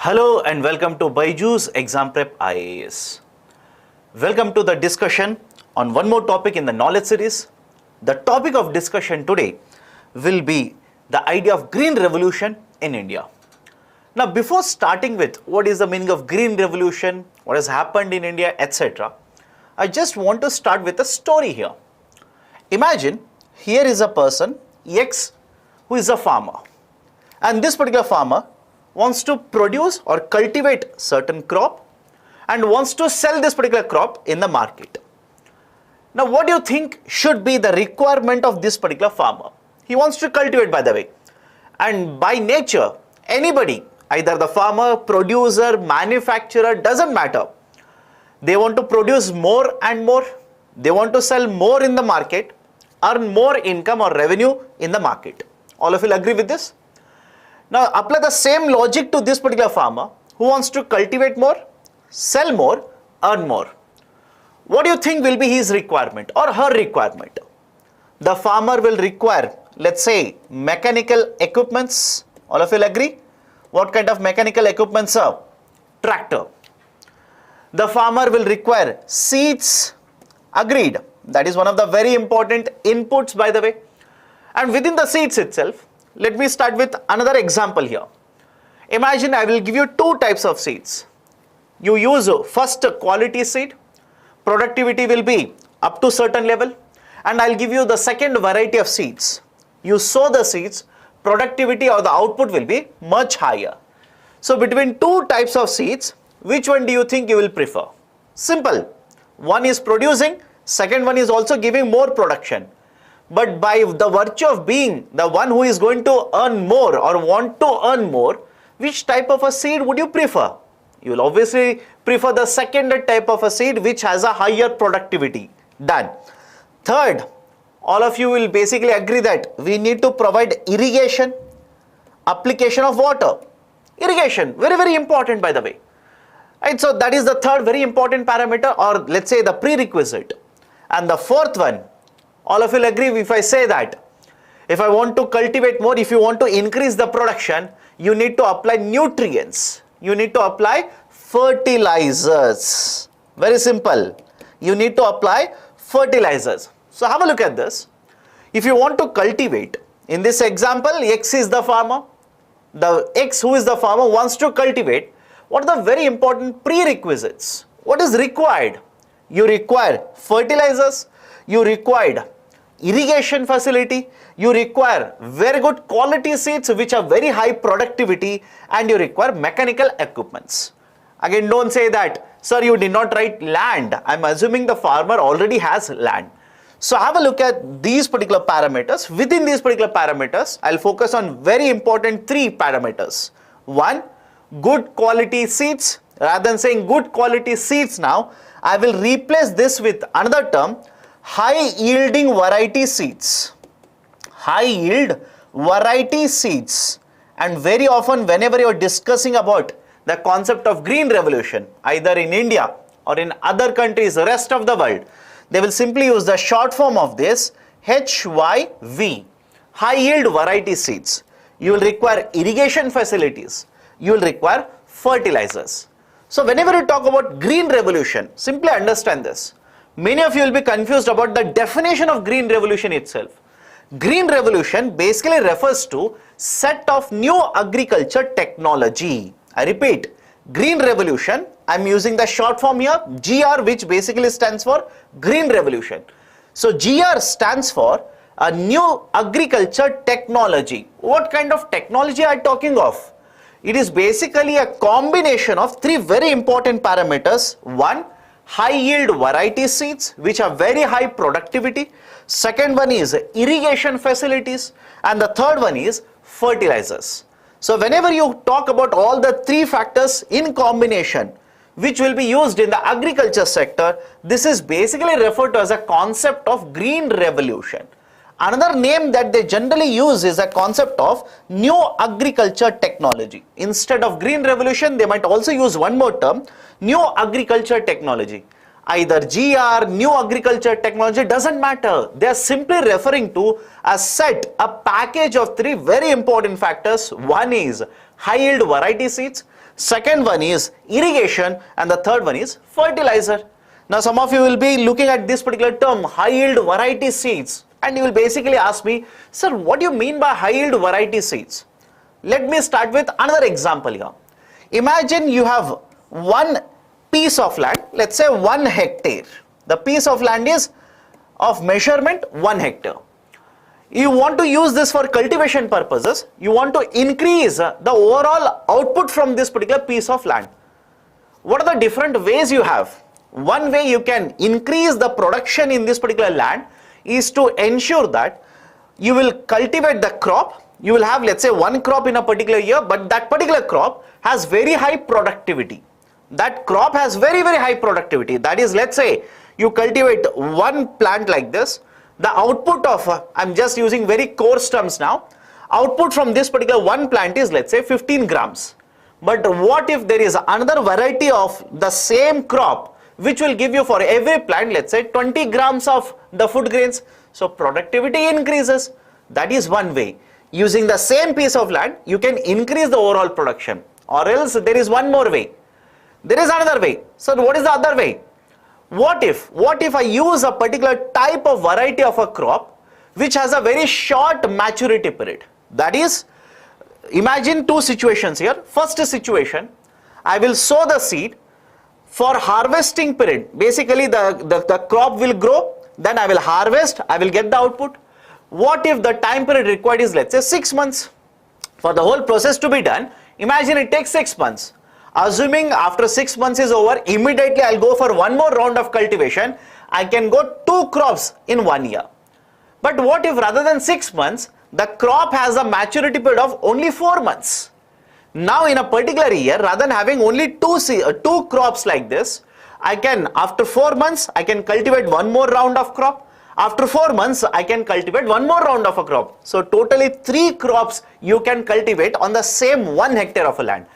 Hello and welcome to Byjus Exam Prep IAS. Welcome to the discussion on one more topic in the knowledge series. The topic of discussion today will be the idea of green revolution in India. Now before starting with what is the meaning of green revolution, what has happened in India, etc., I just want to start with a story here. Imagine here is a person X who is a farmer, and this particular farmer wants to produce or cultivate certain crop and wants to sell this particular crop in the market. Now what do you think should be the requirement of this particular farmer? He wants to cultivate, by the way, and by nature anybody, either the farmer, producer, manufacturer, doesn't matter, they want to produce more and more, they want to sell more in the market, earn more income or revenue in the market. All of you will agree with this? Now apply the same logic to this particular farmer who wants to cultivate more, sell more, earn more. What do you think will be his requirement or her requirement? The farmer will require, let's say, mechanical equipments. All of you will agree? What kind of mechanical equipments are? Tractor. The farmer will require seeds. Agreed. That is one of the very important inputs, by the way. And within the seeds itself, let me start with another example here. Imagine I will give you two types of seeds. You use first quality seed, productivity will be up to certain level, and I'll give you the second variety of seeds. You sow the seeds, productivity or the output will be much higher. So between two types of seeds, which one do you think you will prefer? Simple. One is producing, second one is also giving more production. But by the virtue of being the one who is going to earn more or want to earn more, which type of a seed would you prefer? You will obviously prefer the second type of a seed which has a higher productivity. Done. Third, all of you will basically agree that we need to provide irrigation, application of water. Irrigation, very, very important, by the way. Right, so that is the third very important parameter, or let's say the prerequisite. And the fourth one, all of you will agree if I say that if I want to cultivate more, if you want to increase the production, you need to apply nutrients. You need to apply fertilizers. Very simple. You need to apply fertilizers. So have a look at this. If you want to cultivate, in this example, X is the farmer. The X who is the farmer wants to cultivate. What are the very important prerequisites? What is required? You require fertilizers. You required irrigation facility, you require very good quality seeds which are very high productivity, and you require mechanical equipments. Again, don't say that, sir, you did not write land. I'm assuming the farmer already has land. So have a look at these particular parameters. Within these particular parameters, I'll focus on very important three parameters. One, good quality seeds. Rather than saying good quality seeds now, I will replace this with another term, high yielding variety seeds. High yield variety seeds. And very often whenever you are discussing about the concept of green revolution, either in India or in other countries, the rest of the world, they will simply use the short form of this, HYV, high yield variety seeds. You will require irrigation facilities. You will require fertilizers. So whenever you talk about green revolution, simply understand this. Many of you will be confused about the definition of green revolution itself. Green revolution basically refers to set of new agriculture technology. I repeat, green revolution, I am using the short form here, GR, which basically stands for green revolution. So GR stands for a new agriculture technology. What kind of technology are you talking of? It is basically a combination of three very important parameters. One, high yield variety seeds which are very high productivity. Second one is irrigation facilities, and the third one is fertilizers. So whenever you talk about all the three factors in combination which will be used in the agriculture sector, this is basically referred to as a concept of green revolution. Another name that they generally use is a concept of new agriculture technology. Instead of green revolution, they might also use one more term, new agriculture technology. Either GR, new agriculture technology, doesn't matter. They are simply referring to a set, a package of three very important factors. One is high yield variety seeds. second one is irrigation, and the third one is fertilizer. Now some of you will be looking at this particular term, high yield variety seeds, and you will basically ask me, sir, what do you mean by high yield variety seeds? Let me start with another example here. Imagine you have one piece of land, let's say 1 hectare. The piece of land is of measurement 1 hectare. You want to use this for cultivation purposes. You want to increase the overall output from this particular piece of land. What are the different ways you have? One way you can increase the production in this particular land is to ensure that you will cultivate the crop. You will have, let's say, one crop in a particular year, but that particular crop has very high productivity. That crop has very, very high productivity. That is, let's say you cultivate one plant like this. The output of, I'm just using very coarse terms now, output from this particular one plant is, let's say, 15 grams. But what if there is another variety of the same crop which will give you for every plant, let's say, 20 grams of the food grains? So productivity increases. That is one way. Using the same piece of land, you can increase the overall production. Or else there is one more way. There is another way. So what is the other way? What if I use a particular type of variety of a crop which has a very short maturity period? That is, imagine two situations here. First situation, I will sow the seed for harvesting period. Basically the crop will grow, then I will harvest, I will get the output. What if the time period required is, let's say, 6 months? For the whole process to be done, imagine it takes 6 months. Assuming after 6 months is over, immediately I'll go for one more round of cultivation. I can go 2 crops in 1 year. But what if rather than 6 months, the crop has a maturity period of only 4 months? Now in a particular year, rather than having only two crops like this, I can, after 4 months, I can cultivate one more round of crop. After 4 months, I can cultivate one more round of a crop. So totally 3 crops you can cultivate on the same 1 hectare of a land.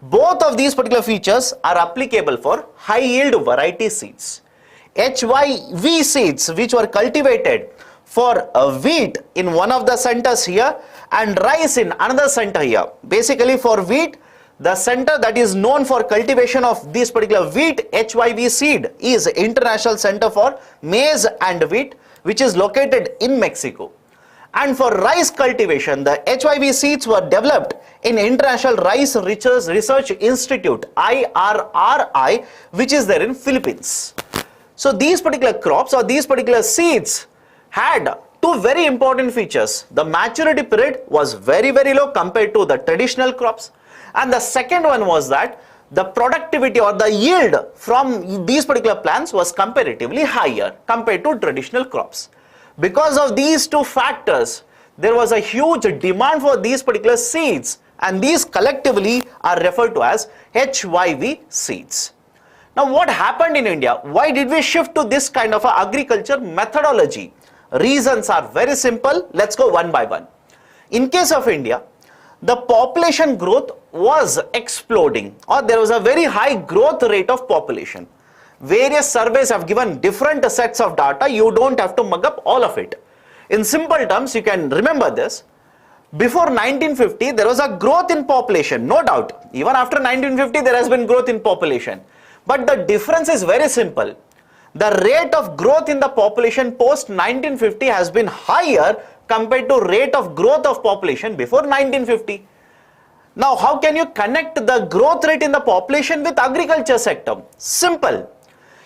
Both of these particular features are applicable for high yield variety seeds. HYV seeds, which were cultivated for wheat in one of the centers here and rice in another center here. Basically for wheat, the center that is known for cultivation of this particular wheat HYV seed is International Center for Maize and Wheat, which is located in Mexico. And for rice cultivation, the HYV seeds were developed in International Rice Research Institute, IRRI, which is there in Philippines. So these particular crops or these particular seeds had two very important features. The maturity period was very, very low compared to the traditional crops. And the second one was that the productivity or the yield from these particular plants was comparatively higher compared to traditional crops. Because of these two factors, there was a huge demand for these particular seeds, and these collectively are referred to as HYV seeds. Now what happened in India? Why did we shift to this kind of a agriculture methodology? Reasons are very simple. Let's go one by one. In case of India, the population growth was exploding, or there was a very high growth rate of population. Various surveys have given different sets of data. You don't have to mug up all of it. In simple terms, you can remember this. Before 1950, there was a growth in population, no doubt. Even after 1950, there has been growth in population. But the difference is very simple. The rate of growth in the population post 1950 has been higher compared to rate of growth of population before 1950. Now, how can you connect the growth rate in the population with agriculture sector? Simple.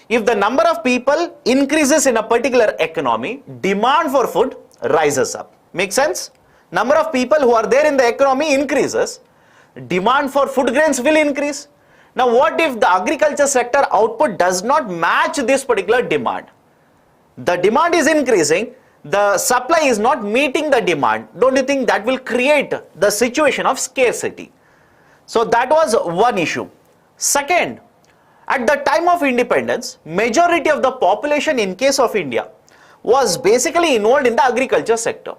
If the number of people increases in a particular economy, demand for food rises up. Make sense? Number of people who are there in the economy increases, demand for food grains will increase. Now what if the agriculture sector output does not match this particular demand? The demand is increasing, the supply is not meeting the demand. Don't you think that will create the situation of scarcity? So that was one issue. Second, at the time of independence, majority of the population in case of India was basically involved in the agriculture sector.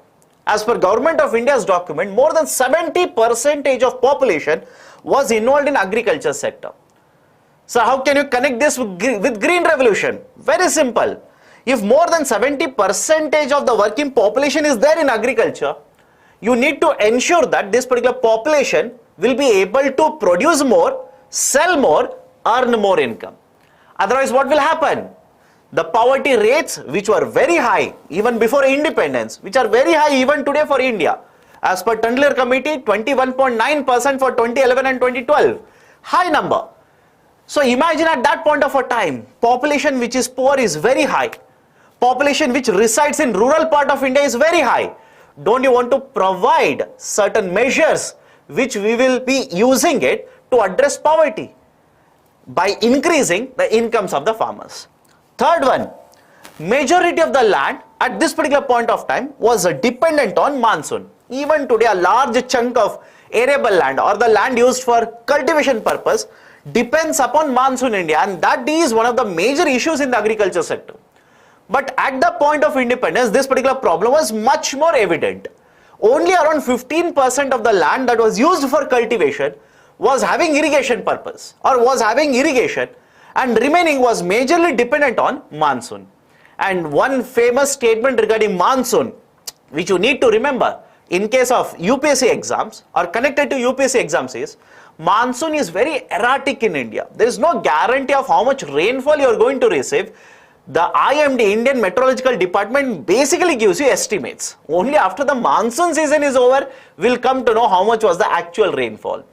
As per Government of India's document, more than 70% of population was involved in agriculture sector. So how can you connect this with green revolution? Very simple. If more than 70% of the working population is there in agriculture, you need to ensure that this particular population will be able to produce more sell more, earn more income. Otherwise, what will happen? The poverty rates, which were very high even before independence, which are very high even today for India, as per Tandler Committee, 21.9% for 2011 and 2012. High number. So imagine at that point of a time, population which is poor is very high. Population which resides in rural part of India is very high. Don't you want to provide certain measures which we will be using it to address poverty by increasing the incomes of the farmers? Third one, majority of the land at this particular point of time was dependent on monsoon. Even today, a large chunk of arable land or the land used for cultivation purpose depends upon monsoon in India, and that is one of the major issues in the agriculture sector. But at the point of independence, this particular problem was much more evident. Only around 15% of the land that was used for cultivation was having irrigation purpose or was having irrigation, and remaining was majorly dependent on monsoon. And one famous statement regarding monsoon, which you need to remember in case of UPSC exams or connected to UPSC exams, is monsoon is very erratic in India. There is no guarantee of how much rainfall you are going to receive. The IMD, Indian Meteorological Department, basically gives you estimates. Only after the monsoon season is over, we'll come to know how much was the actual rainfall.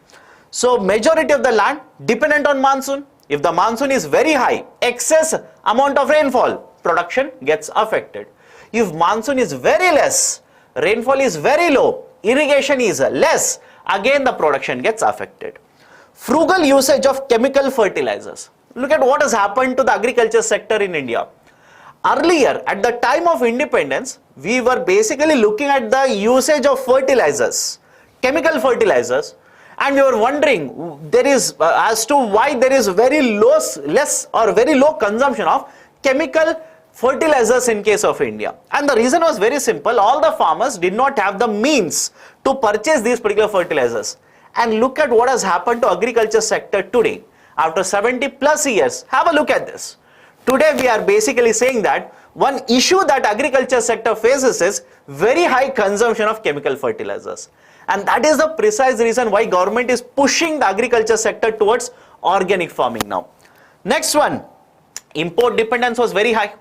So majority of the land dependent on monsoon. If the monsoon is very high, excess amount of rainfall, production gets affected. If monsoon is very less, rainfall is very low, irrigation is less, again the production gets affected. Frugal usage of chemical fertilizers. Look at what has happened to the agriculture sector in India. Earlier, at the time of independence, we were basically looking at the usage of fertilizers, chemical fertilizers, and we were wondering there is as to why there is very low consumption of chemical fertilizers in case of India. And the reason was very simple. All the farmers did not have the means to purchase these particular fertilizers. And look at what has happened to agriculture sector today. After 70 plus years, have a look at this. Today we are basically saying that one issue that agriculture sector faces is very high consumption of chemical fertilizers. And that is the precise reason why government is pushing the agriculture sector towards organic farming now. Next one, import dependence was very high.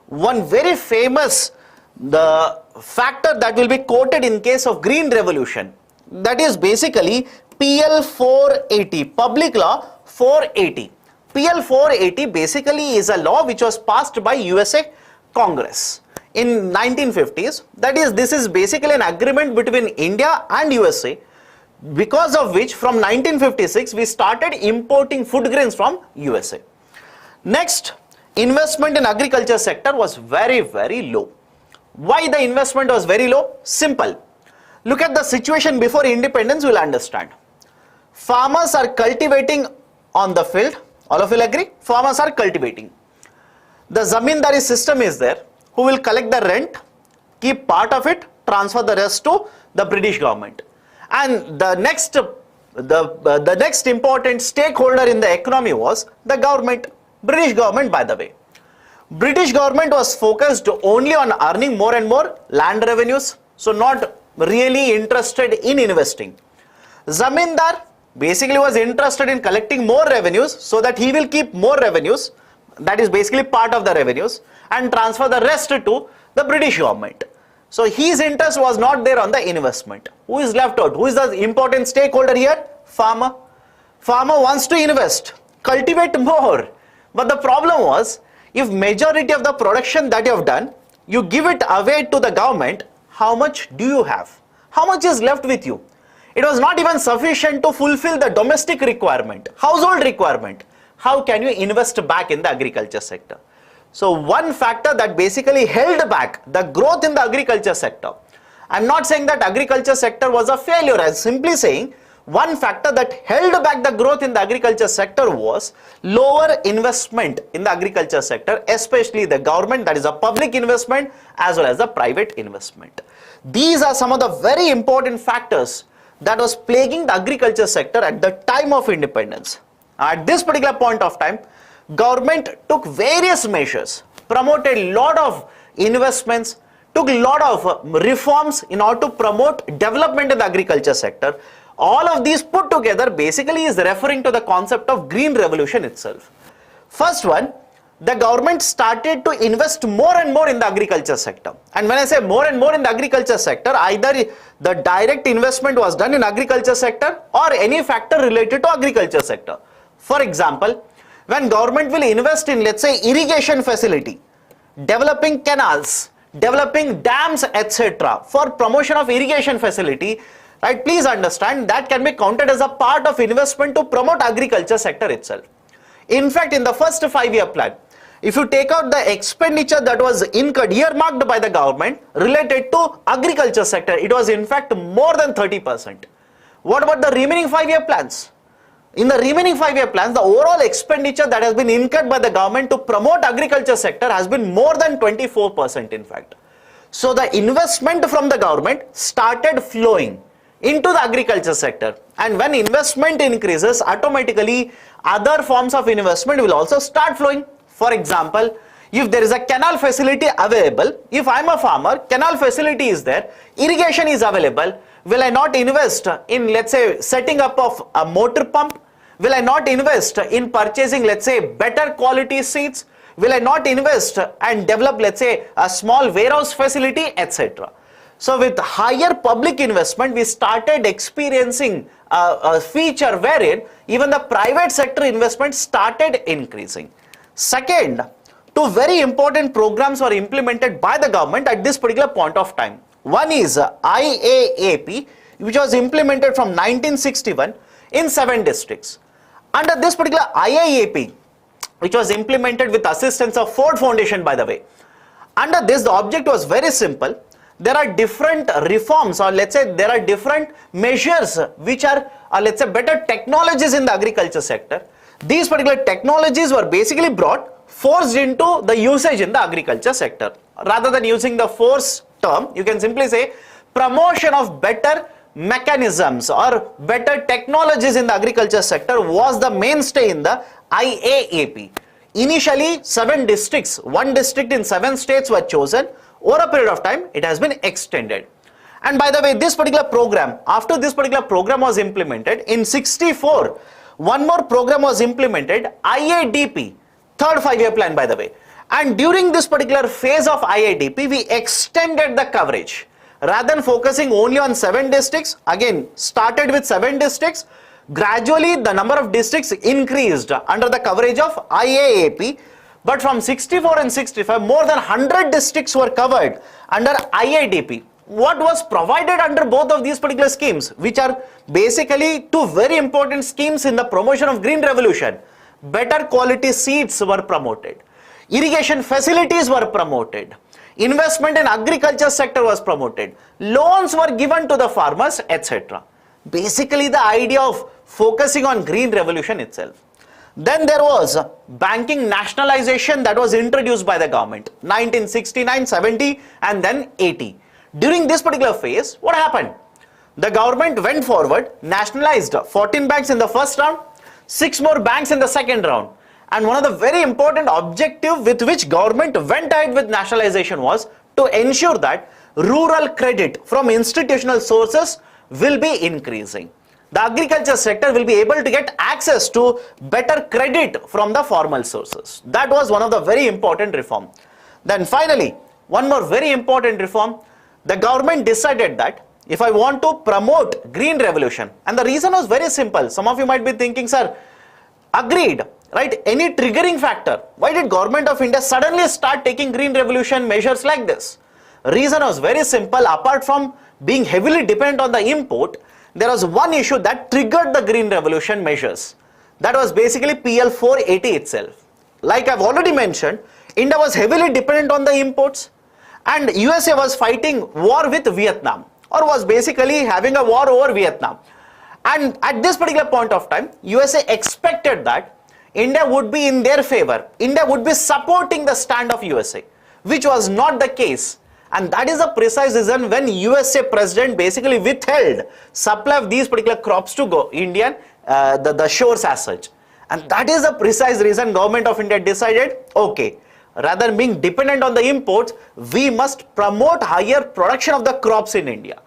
One very famous factor that will be quoted in case of green revolution, that is basically PL 480, Public Law 480. PL 480 basically is a law which was passed by USA Congress in 1950s. That is, this is basically an agreement between India and USA, because of which from 1956 we started importing food grains from USA. Next, investment in agriculture sector was very, very low. Why the investment was very low? Simple. Look at the situation before independence, you will understand. Farmers are cultivating on the field. All of you will agree? Farmers are cultivating. The zamindari system is there, who will collect the rent, keep part of it, transfer the rest to the British government. And the next important stakeholder in the economy was the government, British government, by the way. British government was focused only on earning more and more land revenues, so not really interested in investing. Zamindar basically was interested in collecting more revenues so that he will keep more revenues, that is basically part of the revenues, and transfer the rest to the British government. So his interest was not there on the investment. Who is left out? Who is the important stakeholder here? Farmer. Farmer wants to invest, cultivate more. But the problem was, if majority of the production that you have done, you give it away to the government, how much do you have? How much is left with you? It was not even sufficient to fulfill the domestic requirement, household requirement. How can you invest back in the agriculture sector? So one factor that basically held back the growth in the agriculture sector. I'm not saying that agriculture sector was a failure. I'm simply saying one factor that held back the growth in the agriculture sector was lower investment in the agriculture sector, especially the government, that is a public investment, as well as the private investment. These are some of the very important factors that was plaguing the agriculture sector at the time of independence. At this particular point of time, government took various measures, promoted a lot of investments, took a lot of reforms in order to promote development in the agriculture sector. All of these put together basically is referring to the concept of green revolution itself. First one, the government started to invest more and more in the agriculture sector. And when I say more and more in the agriculture sector, either the direct investment was done in agriculture sector or any factor related to agriculture sector. For example, when government will invest in, let's say, irrigation facility, developing canals, developing dams, etc. for promotion of irrigation facility, right, please understand that can be counted as a part of investment to promote agriculture sector itself. In fact, in the first 5-year plan, if you take out the expenditure that was incurred, earmarked by the government related to agriculture sector, it was in fact more than 30%. What about the remaining 5-year plans? In the remaining 5-year plans, the overall expenditure that has been incurred by the government to promote agriculture sector has been more than 24% in fact. So the investment from the government started flowing into the agriculture sector, and when investment increases, automatically other forms of investment will also start flowing. For example, if there is a canal facility available, if I am a farmer, canal facility is there, irrigation is available, will I not invest in, let's say, setting up of a motor pump? Will I not invest in purchasing, let's say, better quality seeds? Will I not invest and develop, let's say, a small warehouse facility, etc.? So with higher public investment, we started experiencing a feature wherein even the private sector investment started increasing. Second, two very important programs were implemented by the government at this particular point of time. One is IAAP, which was implemented from 1961 in 7 districts. Under this particular IAAP, which was implemented with assistance of Ford Foundation, by the way, under this the object was very simple. There are different reforms, or let's say there are different measures which are let's say better technologies in the agriculture sector. These particular technologies were basically forced into the usage in the agriculture sector. Rather than using the force term, you can simply say promotion of better mechanisms or better technologies in the agriculture sector was the mainstay in the IAAP. Initially 7 districts, 1 district in 7 states were chosen. Over a period of time, it has been extended. And by the way, this particular program, after this particular program was implemented, in 64, one more program was implemented, IADP, third 5-year plan, by the way. And during this particular phase of IADP, we extended the coverage. Rather than focusing only on 7 districts, again, started with 7 districts, gradually the number of districts increased under the coverage of IAAP. But from 64 and 65, more than 100 districts were covered under IADP. What was provided under both of these particular schemes, which are basically 2 very important schemes in the promotion of green revolution? Better quality seeds were promoted, irrigation facilities were promoted, investment in agriculture sector was promoted, loans were given to the farmers, etc. Basically the idea of focusing on green revolution itself. Then there was banking nationalization that was introduced by the government, 1969, 70 and then 80. During this particular phase, what happened? The government went forward, nationalized 14 banks in the first round, 6 more banks in the second round. And one of the very important objective with which government went ahead with nationalization was to ensure that rural credit from institutional sources will be increasing. The agriculture sector will be able to get access to better credit from the formal sources. That was one of the very important reform. Then finally, one more very important reform, the government decided that if I want to promote green revolution, and the reason was very simple. Some of you might be thinking, sir, agreed, right? Any triggering factor? Why did government of India suddenly start taking green revolution measures like this? Reason was very simple. Apart from being heavily dependent on the import, there was one issue that triggered the green revolution measures. That was basically PL 480 itself. Like I've already mentioned, India was heavily dependent on the imports, and USA was fighting war with Vietnam, or was basically having a war over Vietnam. And at this particular point of time, USA expected that India would be in their favor. India would be supporting the stand of USA, which was not the case. And that is the precise reason when USA president basically withheld supply of these particular crops to go Indian, the shores as such. And that is the precise reason government of India decided, okay, rather than being dependent on the imports, we must promote higher production of the crops in India.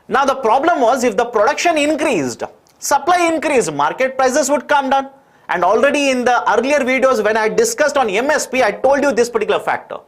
Now the problem was, if the production increased, supply increased, market prices would come down. And already in the earlier videos when I discussed on MSP, I told you this particular factor.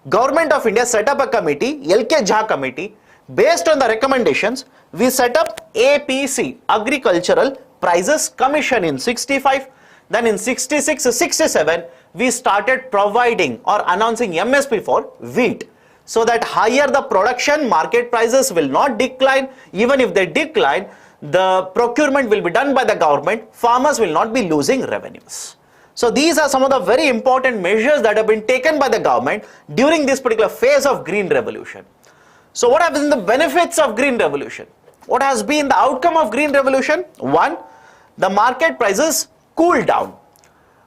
Government of India set up a committee, LK Jha committee. Based on the recommendations, we set up APC, Agricultural Prices Commission, in 65. Then in 66, 67, we started providing or announcing MSP for wheat. So that higher the production, market prices will not decline. Even if they decline, the procurement will be done by the government. Farmers will not be losing revenues. So these are some of the very important measures that have been taken by the government during this particular phase of Green Revolution. So what have been the benefits of Green Revolution? What has been the outcome of Green Revolution? One, the market prices cooled down.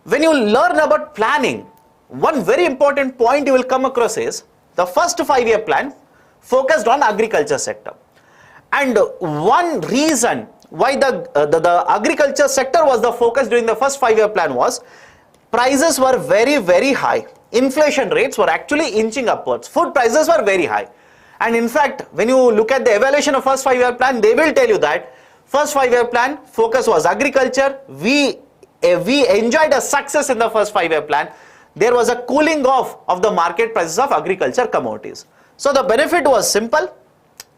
When you learn about planning, one very important point you will come across is the first 5-year plan focused on agriculture sector. And one reason why the agriculture sector was the focus during the first 5-year plan was prices were very, very high. Inflation rates were actually inching upwards. Food prices were very high. And in fact, when you look at the evaluation of first 5-year plan, they will tell you that first 5-year plan focus was agriculture. We enjoyed a success in the first 5-year plan. There was a cooling off of the market prices of agriculture commodities. So the benefit was simple.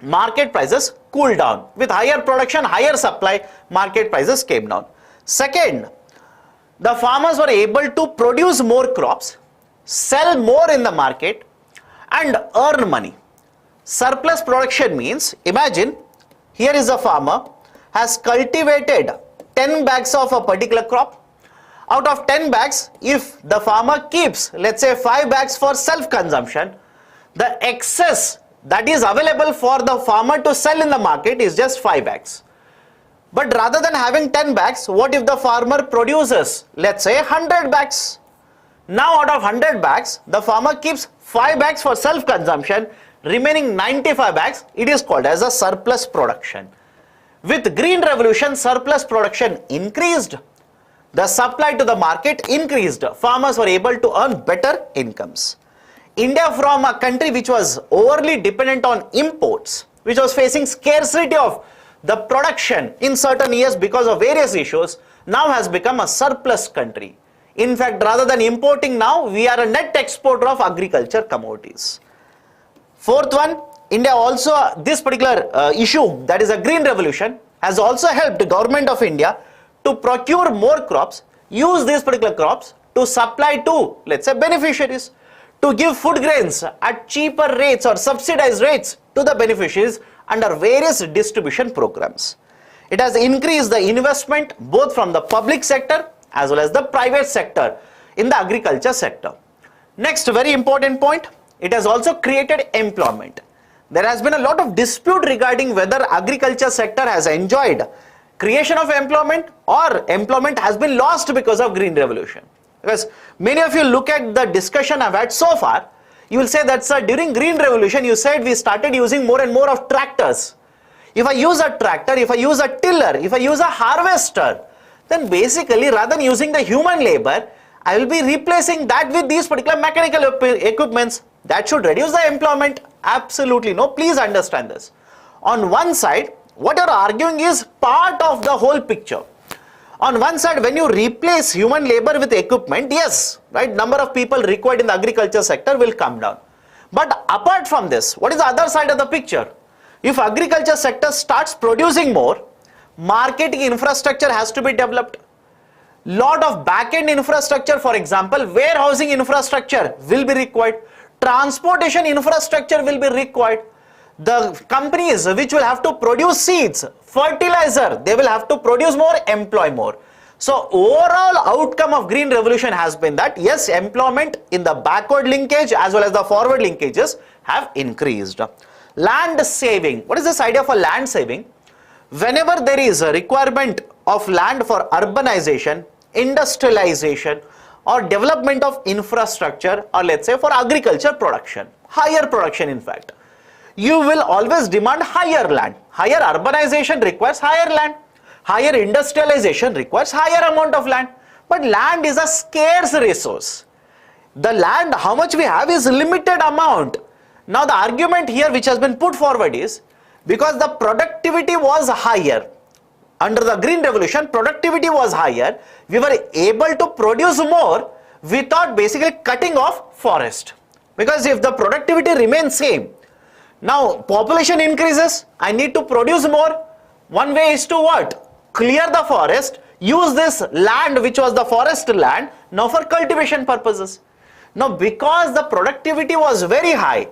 Market prices cooled down. With higher production, higher supply, market prices came down. Second, the farmers were able to produce more crops, sell more in the market, and earn money. Surplus production means, imagine, here is a farmer has cultivated 10 bags of a particular crop. Out of 10 bags, if the farmer keeps, let's say, 5 bags for self-consumption, the excess that is available for the farmer to sell in the market is just 5 bags. But rather than having 10 bags, what if the farmer produces, let's say, 100 bags? Now out of 100 bags, the farmer keeps 5 bags for self-consumption, remaining 95 bags, it is called as a surplus production. With Green Revolution, surplus production increased. The supply to the market increased. Farmers were able to earn better incomes. India, from a country which was overly dependent on imports, which was facing scarcity of the production in certain years because of various issues, now has become a surplus country. In fact, rather than importing now, we are a net exporter of agriculture commodities. Fourth one, India also, this particular issue, that is a Green Revolution, has also helped the government of India to procure more crops, use these particular crops to supply to, let's say, beneficiaries, to give food grains at cheaper rates or subsidized rates to the beneficiaries under various distribution programs. It has increased the investment both from the public sector as well as the private sector in the agriculture sector. Next, very important point, it has also created employment. There has been a lot of dispute regarding whether agriculture sector has enjoyed creation of employment or employment has been lost because of Green Revolution. Because many of you look at the discussion I've had so far, you will say that, sir, during Green Revolution, you said we started using more and more of tractors. If I use a tractor, if I use a tiller, if I use a harvester, then basically rather than using the human labor, I will be replacing that with these particular mechanical equipments. That should reduce the employment. Absolutely no. Please understand this. On one side, what you are arguing is part of the whole picture. On one side, when you replace human labor with equipment, yes, right, number of people required in the agriculture sector will come down. But apart from this, what is the other side of the picture? If agriculture sector starts producing more, marketing infrastructure has to be developed. Lot of back-end infrastructure, for example, warehousing infrastructure will be required. Transportation infrastructure will be required. The companies which will have to produce seeds, fertilizer, they will have to produce more, employ more. So overall outcome of Green Revolution has been that, yes, employment in the backward linkage as well as the forward linkages have increased. Land saving. What is this idea for land saving? Whenever there is a requirement of land for urbanization, industrialization, or development of infrastructure, or let's say for agriculture production, higher production in fact, you will always demand higher land. Higher urbanization requires higher land. Higher industrialization requires higher amount of land. But land is a scarce resource. The land, how much we have, is limited amount. Now the argument here which has been put forward is, Because the productivity was higher. Under the Green Revolution, productivity was higher. We were able to produce more without basically cutting off forest. Because if the productivity remains same, now population increases, I need to produce more. One way is to what? Clear the forest, use this land which was the forest land now for cultivation purposes. Now because the productivity was very high,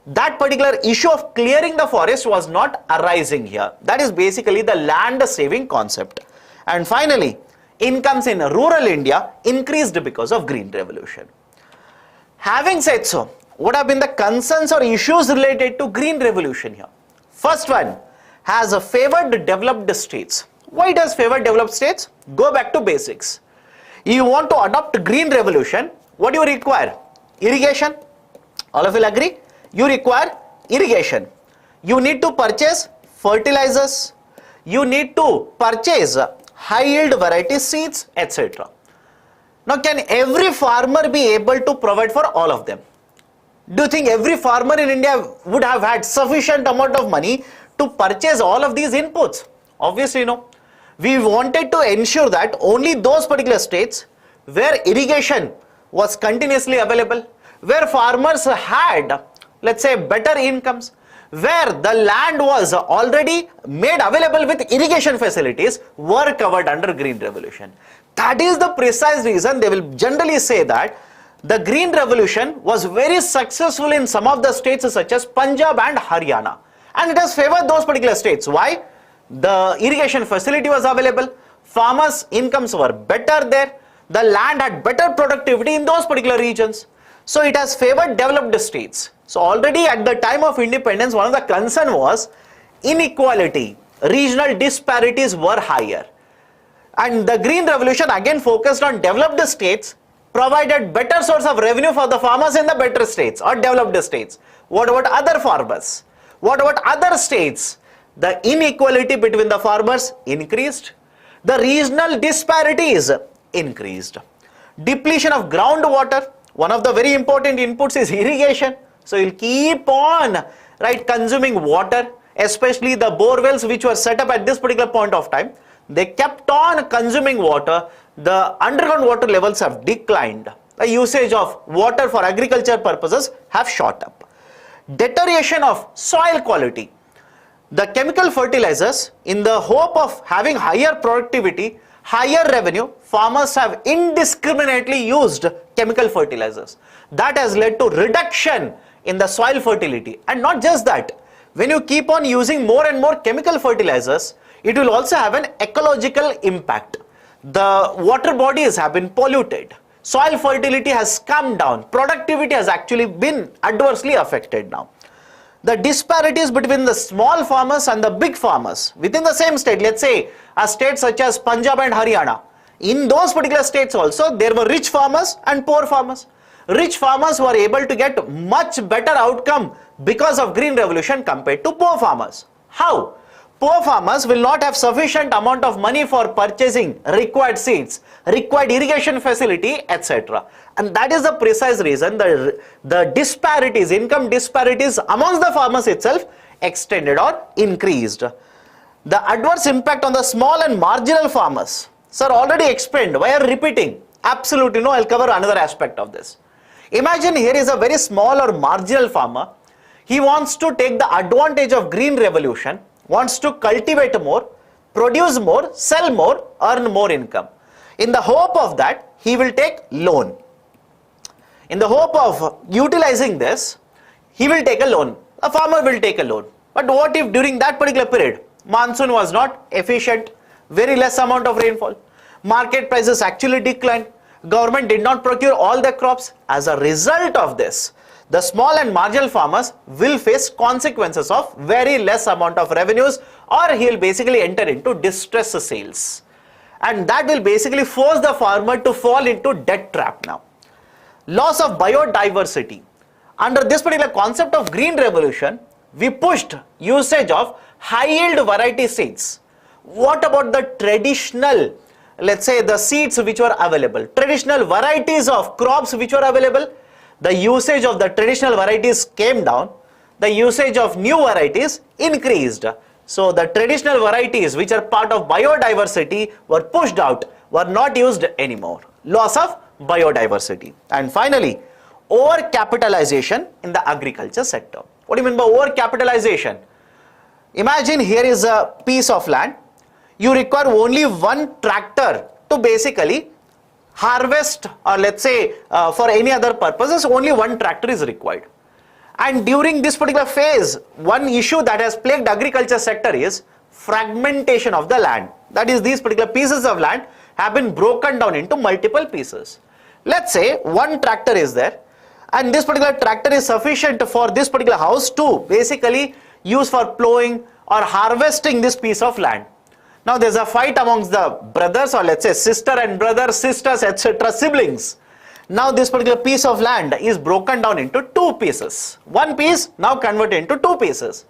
that particular issue of clearing the forest was not arising here. That is basically the land saving concept. And finally, incomes in rural India increased because of Green Revolution. Having said so, what have been the concerns or issues related to Green Revolution here? First one, has favored developed states. Why it has favored developed states? Go back to basics. You want to adopt Green Revolution, what do you require? Irrigation. All of you will agree? You require irrigation. You need to purchase fertilizers. You need to purchase high yield variety seeds, etc. Now can every farmer be able to provide for all of them? Do you think every farmer in India would have had sufficient amount of money to purchase all of these inputs? Obviously no. We wanted to ensure that only those particular states where irrigation was continuously available, where farmers had, let's say, better incomes, where the land was already made available with irrigation facilities, were covered under Green Revolution. That is the precise reason they will generally say that the Green Revolution was very successful in some of the states such as Punjab and Haryana. And it has favored those particular states. Why? The irrigation facility was available, farmers' incomes were better there, the land had better productivity in those particular regions. So it has favored developed states. So already at the time of independence, one of the concern was inequality, regional disparities were higher. And the Green Revolution again focused on developed states, provided better source of revenue for the farmers in the better states or developed states. What about other farmers? What about other states? The inequality between the farmers increased. The regional disparities increased. Depletion of groundwater. One of the very important inputs is irrigation. So you'll keep on, right, consuming water, especially the bore wells which were set up at this particular point of time. They kept on consuming water. The underground water levels have declined. The usage of water for agriculture purposes have shot up. Deterioration of soil quality. The chemical fertilizers, in the hope of having higher productivity, higher revenue, farmers have indiscriminately used chemical fertilizers. That has led to reduction in the soil fertility. And not just that, when you keep on using more and more chemical fertilizers, it will also have an ecological impact. The water bodies have been polluted. Soil fertility has come down. Productivity has actually been adversely affected now. The disparities between the small farmers and the big farmers within the same state, let's say a state such as Punjab and Haryana, in those particular states also there were rich farmers and poor farmers. Rich farmers were able to get much better outcome because of Green Revolution compared to poor farmers. How? Poor farmers will not have sufficient amount of money for purchasing required seeds, required irrigation facility, etc. And that is the precise reason the disparities, income disparities amongst the farmers itself extended or increased. The adverse impact on the small and marginal farmers. Sir, already explained. Why are repeating? Absolutely no, I'll cover another aspect of this. Imagine here is a very small or marginal farmer. He wants to take the advantage of Green Revolution, wants to cultivate more, produce more, sell more, earn more income. In the hope of that, he will take loan. In the hope of utilizing this, he will take a loan. A farmer will take a loan. But what if during that particular period, monsoon was not efficient, very less amount of rainfall, market prices actually declined, government did not procure all the crops. As a result of this, the small and marginal farmers will face consequences of very less amount of revenues, or he will basically enter into distress sales. And that will basically force the farmer to fall into debt trap now. Loss of biodiversity. Under this particular concept of Green Revolution, we pushed usage of high yield variety seeds. What about the traditional, let's say the seeds which were available, traditional varieties of crops which were available? The usage of the traditional varieties came down. the usage of new varieties increased. So the traditional varieties which are part of biodiversity were pushed out, were not used anymore. Loss of biodiversity. And finally, overcapitalization in the agriculture sector. What do you mean by overcapitalization? Imagine here is a piece of land. You require only one tractor to basically harvest, or let's say for any other purposes, only one tractor is required. And during this particular phase, one issue that has plagued agriculture sector is fragmentation of the land. That is, these particular pieces of land have been broken down into multiple pieces. Let's say one tractor is there, and this particular tractor is sufficient for this particular house to basically use for plowing or harvesting this piece of land. Now there's a fight amongst the brothers, or let's say sister and brother, sisters, etc., siblings. Now this particular piece of land is broken down into two pieces. One piece now converted into two pieces.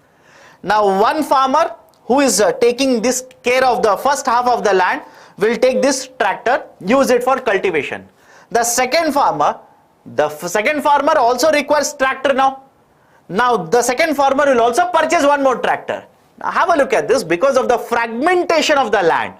Now one farmer who is taking this care of the first half of the land will take this tractor, use it for cultivation. The second farmer also requires tractor now. Now the second farmer will also purchase one more tractor. Now have a look at this. Because of the fragmentation of the land,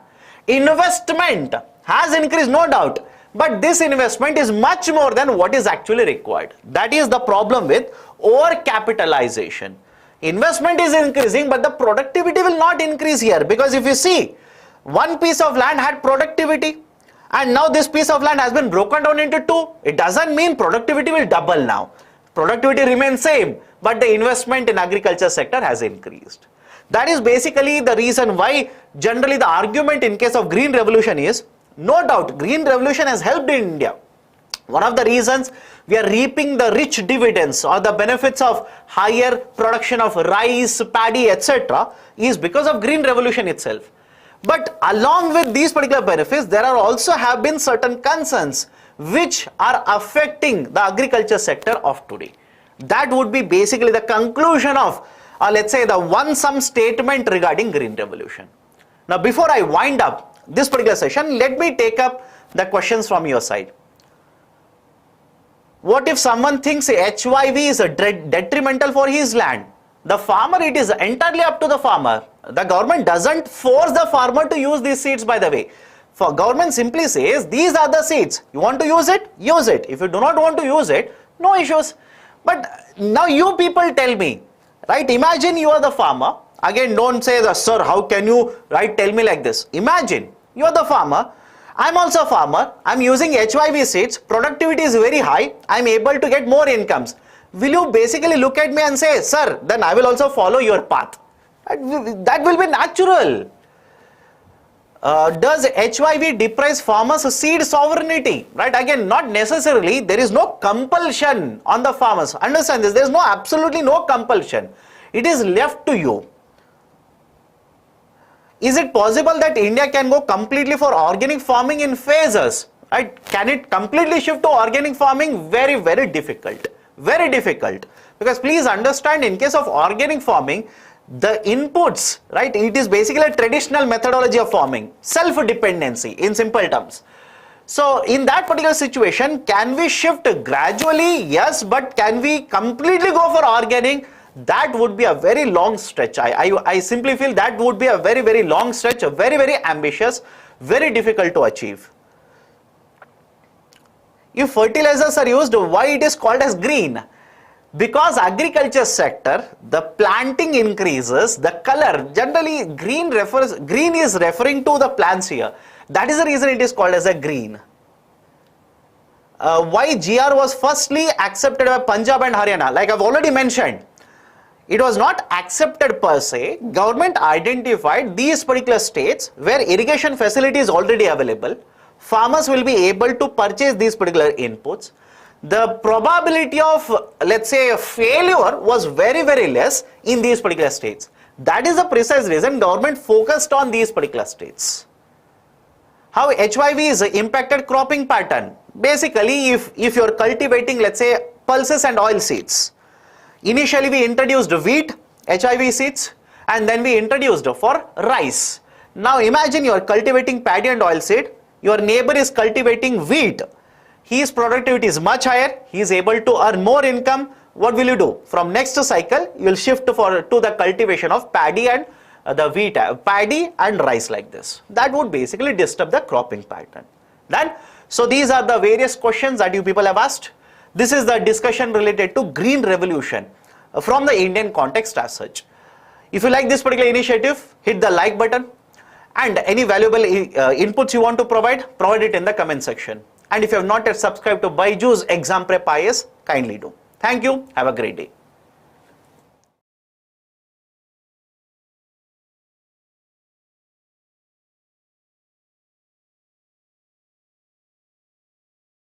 investment has increased, no doubt, but this investment is much more than what is actually required. That is the problem with overcapitalization. Investment is increasing, but the productivity will not increase here, because if you see, one piece of land had productivity, and now this piece of land has been broken down into two. It doesn't mean productivity will double now. Productivity remains same, but the investment in agriculture sector has increased. That is basically the reason why generally the argument in case of green revolution is, no doubt green revolution has helped in India. One of the reasons we are reaping the rich dividends or the benefits of higher production of rice, paddy, etc. is because of green revolution itself. But along with these particular benefits, there are also have been certain concerns which are affecting the agriculture sector of today. That would be basically the conclusion of, let's say, the one sum statement regarding green revolution. Now, before I wind up this particular session, let me take up the questions from your side. What if someone thinks HYV is detrimental for his land? The farmer, it is entirely up to the farmer. The government doesn't force the farmer to use these seeds, by the way. For government simply says, these are the seeds. You want to use it? Use it. If you do not want to use it, no issues. But now you people tell me, right? Imagine you are the farmer. Again, don't say, sir, how can you, right, tell me like this? Imagine you are the farmer. I'm also a farmer. I'm using HYV seeds. Productivity is very high. I'm able to get more incomes. Will you basically look at me and say, sir, then I will also follow your path? That will be natural. Does HYV deprive farmers of seed sovereignty? Right? Again, not necessarily. There is no compulsion on the farmers. Understand this. There is absolutely no compulsion. It is left to you. Is it possible that India can go completely for organic farming in phases? Right? Can it completely shift to organic farming? Very, very difficult. Very difficult. Because please understand, in case of organic farming, the inputs, right, it is basically a traditional methodology of farming, self-dependency in simple terms. So in that particular situation, can we shift gradually? Yes, but can we completely go for organic? That would be a very long stretch. I simply feel that would be a very, very long stretch, very, very ambitious, very difficult to achieve. If fertilizers are used, why it is called as green? Because agriculture sector, the planting increases, the color, generally green is referring to the plants here. That is the reason it is called as a green. Why GR was firstly accepted by Punjab and Haryana? Like I've already mentioned, it was not accepted per se. Government identified these particular states where irrigation facility is already available. Farmers will be able to purchase these particular inputs. The probability of, let's say, failure was very, very less in these particular states. That is the precise reason government focused on these particular states. How HYV is impacted cropping pattern? Basically, if you're cultivating, let's say, pulses and oil seeds. Initially, we introduced wheat, HYV seeds, and then we introduced for rice. Now, imagine you're cultivating paddy and oil seed. Your neighbor is cultivating wheat. his productivity is much higher, he is able to earn more income. What will you do? From next cycle, you will shift to the cultivation of paddy and the wheat, paddy and rice like this. That would basically disturb the cropping pattern. Then, so these are the various questions that you people have asked. This is the discussion related to green revolution from the Indian context as such. If you like this particular initiative, hit the like button, and any valuable inputs you want to provide it in the comment section. And if you have not yet subscribed to BYJU'S Exam Prep IAS, kindly do. Thank you. Have a great day.